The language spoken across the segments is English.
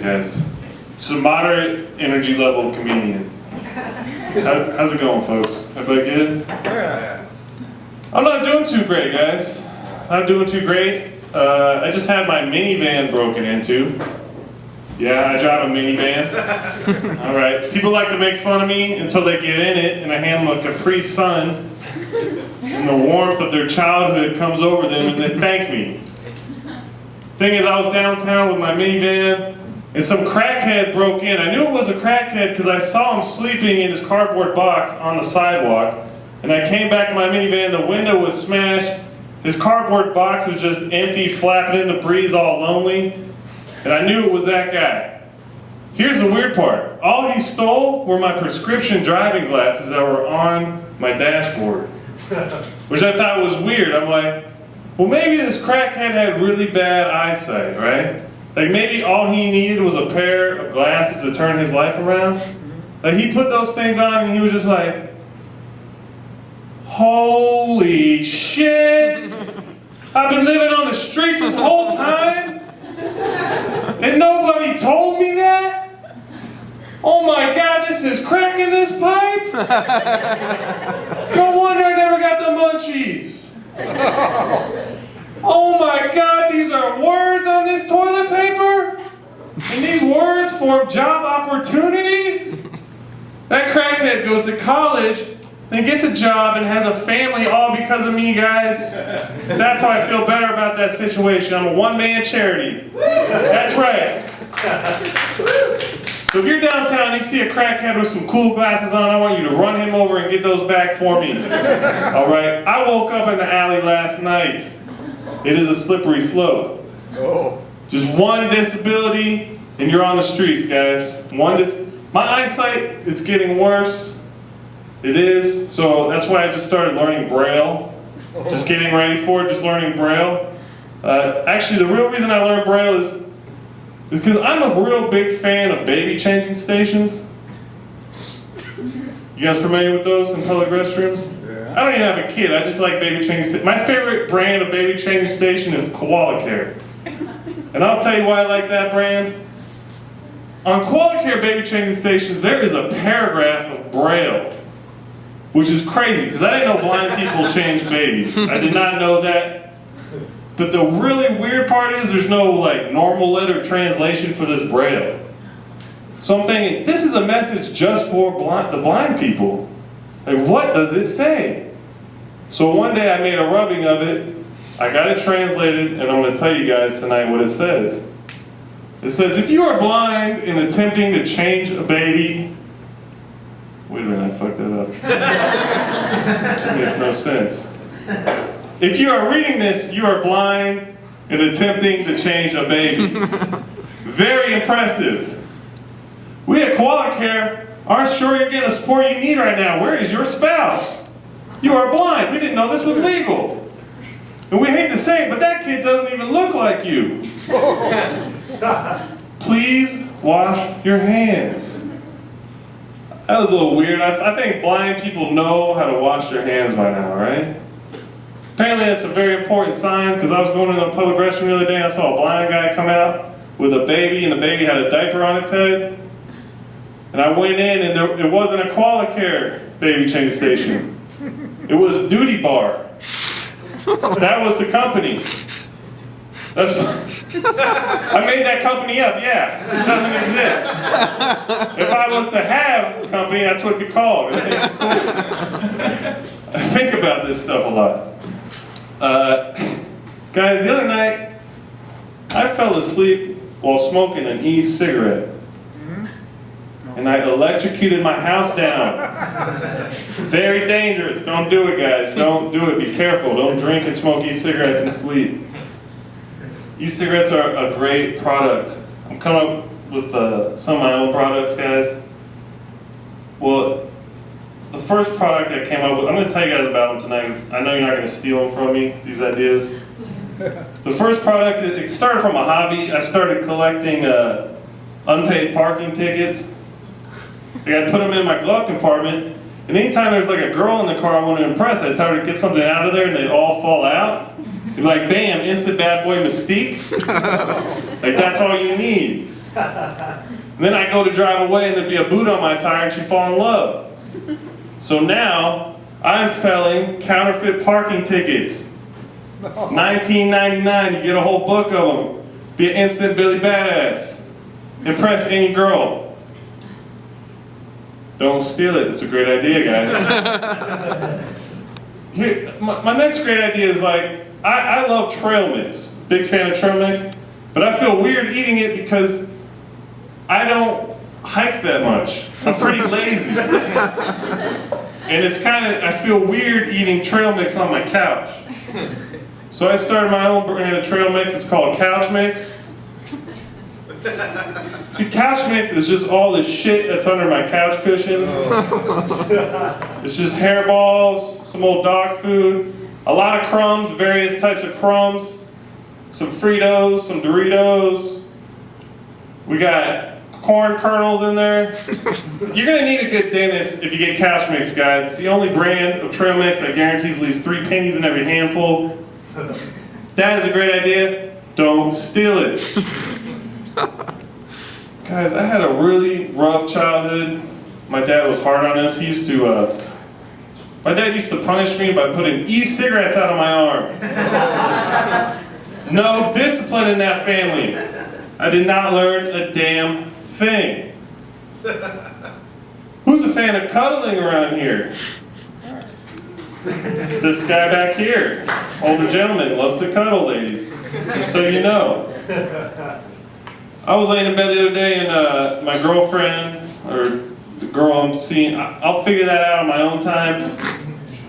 guys. Just a moderate energy level comedian. How's it going, folks? Everybody good? I'm not doing too great, guys. Not doing too great. I just had my minivan broken into. Yeah, I drive a minivan. All right. People like to make fun of me until they get in it, and I hand them a Capri Sun, and the warmth of their childhood comes over them, and they thank me. Thing is, I was downtown with my minivan, and some crackhead broke in. I knew it was a crackhead because I saw him sleeping in his cardboard box on the sidewalk. And I came back to my minivan, the window was smashed, his cardboard box was just empty, flapping in the breeze all lonely. And I knew it was that guy. Here's the weird part. All he stole were my prescription driving glasses that were on my dashboard. Which I thought was weird. I'm like, well, maybe this crackhead had really bad eyesight, right? Like maybe all he needed was a pair of glasses to turn his life around. Like he put those things on and he was just like, holy shit! I've been living on the streets this whole time? And nobody told me that? Oh my God, this is crack in this pipe? No wonder I never got the munchies. Oh my God, these are words on this toilet paper? And these words form job opportunities? That crackhead goes to college, then gets a job and has a family all because of me, guys. That's how I feel better about that situation. I'm a one-man charity. That's right. So if you're downtown and you see a crackhead with some cool glasses on, I want you to run him over and get those back for me. All right? I woke up in the alley last night. It is a slippery slope. Just one disability and you're on the streets, guys. My eyesight, it's getting worse. It is. So that's why I just started learning Braille. Just getting ready for it, just learning Braille. Actually, the real reason I learned Braille is because I'm a real big fan of baby changing stations. You guys familiar with those in public restrooms? Yeah. I don't even have a kid, I just like baby changing stations. My favorite brand of baby changing station is Koala Care. And I'll tell you why I like that brand. On Koala Care baby changing stations, there is a paragraph of Braille. Which is crazy, because I didn't know blind people change babies. I did not know that. But the really weird part is there's no like normal letter translation for this Braille. So I'm thinking, this is a message just for the blind people. Like, what does it say? So one day I made a rubbing of it, I got it translated, and I'm going to tell you guys tonight what it says. It says, if you are blind and attempting to change a baby, wait a minute, I fucked that up. That makes no sense. If you are reading this, you are blind and attempting to change a baby. Very impressive. We at Koala Care aren't sure you're getting the support you need right now. Where is your spouse? You are blind. We didn't know this was legal. And we hate to say it, but that kid doesn't even look like you. Please wash your hands. That was a little weird. I think blind people know how to wash their hands by now, right? Apparently that's a very important sign, because I was going to a public restroom the other day and I saw a blind guy come out with a baby, and the baby had a diaper on its head. And I went in and it wasn't a Koala Care baby change station. It was Duty Bar. That was the company. I made that company up, yeah. It doesn't exist. If I was to have a company, that's what it'd be called. It's cool. I think about this stuff a lot. Guys, the other night, I fell asleep while smoking an e-cigarette. And I electrocuted my house down. Very dangerous. Don't do it, guys. Don't do it. Be careful. Don't drink and smoke e-cigarettes and sleep. E-cigarettes are a great product. I'm coming up with some of my own products, guys. Well, the first product I came up with, I'm going to tell you guys about them tonight, because I know you're not going to steal them from me, these ideas. The first product, it started from a hobby. I started collecting unpaid parking tickets. I'd put them in my glove compartment, and anytime there's like a girl in the car I wanted to impress, I'd tell her to get something out of there and they'd all fall out. It'd be like, bam, instant bad boy mystique. Like, that's all you need. Then I go to drive away and there'd be a boot on my tire and she'd fall in love. So now I'm selling counterfeit parking tickets. $19.99, you get a whole book of them. Be an instant Billy Badass. Impress any girl. Don't steal it, it's a great idea, guys. Here, my next great idea is like, I love trail mix. Big fan of trail mix. But I feel weird eating it because I don't hike that much. I'm pretty lazy. And it's kind of, I feel weird eating trail mix on my couch. So I started my own brand of trail mix. It's called Couch Mix. See, Couch Mix is just all the shit that's under my couch cushions. It's just hairballs, some old dog food, a lot of crumbs, various types of crumbs, some Fritos, some Doritos. We got corn kernels in there. You're gonna need a good dentist if you get Couch Mix, guys. It's the only brand of trail mix that guarantees at least 3 pennies in every handful. That is a great idea. Don't steal it. Guys, I had a really rough childhood. My dad was hard on us. He used to, my dad used to punish me by putting e-cigarettes out of my arm. No discipline in that family. I did not learn a damn thing. Who's a fan of cuddling around here? This guy back here, older gentleman, loves to cuddle ladies, just so you know. I was laying in bed the other day and my girlfriend, or the girl I'm seeing, I'll figure that out on my own time.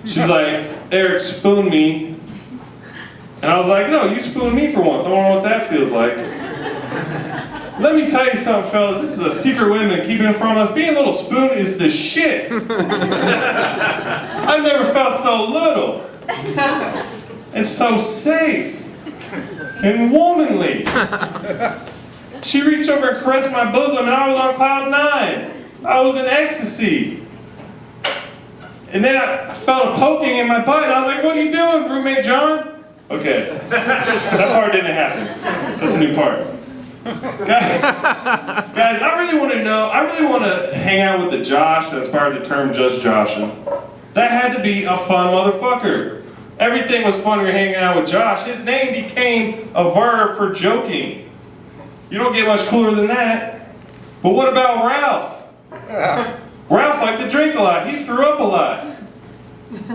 She's like, Eric, spoon me. And I was like, no, you spoon me for once. I want to know what that feels like. Let me tell you something, fellas. This is a secret we've been keeping from us. Being a little spoon is the shit. I've never felt so little. It's so safe and womanly. She reached over and caressed my bosom, and I was on cloud 9. I was in ecstasy. And then I felt a poking in my butt, and I was like, what are you doing, roommate John? Okay, that part didn't happen. That's a new part. Guys, I really want to know, I really want to hang out with the Josh that inspired the term just Joshin'. That had to be a fun motherfucker. Everything was fun when you're hanging out with Josh. His name became a verb for joking. You don't get much cooler than that. But what about Ralph? Ralph liked to drink a lot. He threw up a lot.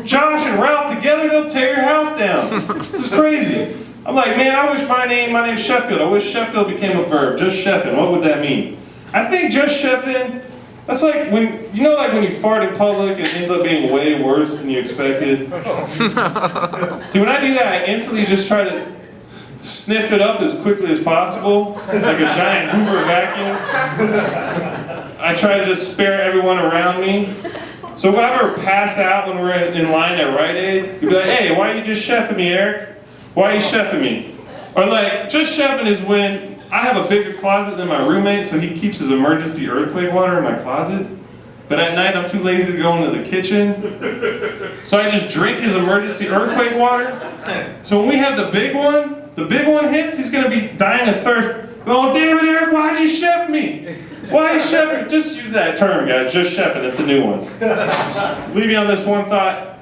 Josh and Ralph together, they'll tear your house down. This is crazy. I'm like, man, I wish my name's Sheffield. I wish Sheffield became a verb. Just chefing. What would that mean? I think just chefing, that's like when, you know, like when you fart in public and it ends up being way worse than you expected? See, when I do that, I instantly just try to sniff it up as quickly as possible, like a giant Hoover vacuum. I try to just spare everyone around me. So if I ever pass out when we're in line at Rite Aid, you'd be like, hey, why are you just chefing me, Eric? Why are you chefing me? Or like, just chefing is when I have a bigger closet than my roommate, so he keeps his emergency earthquake water in my closet. But at night, I'm too lazy to go into the kitchen. So I just drink his emergency earthquake water. So when we have the big one hits, he's gonna be dying of thirst. Oh, damn it, Eric, why'd you chef me? Why are you chefing? Just use that term, guys, just chefing, it's a new one. Leave you on this one thought.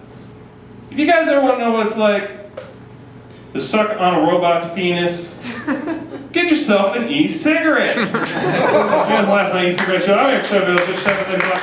If you guys ever wanna know what it's like to suck on a robot's penis, get yourself an e-cigarette. You guys last my e-cigarette show. I'm Eric Sheffield, just chefing things up.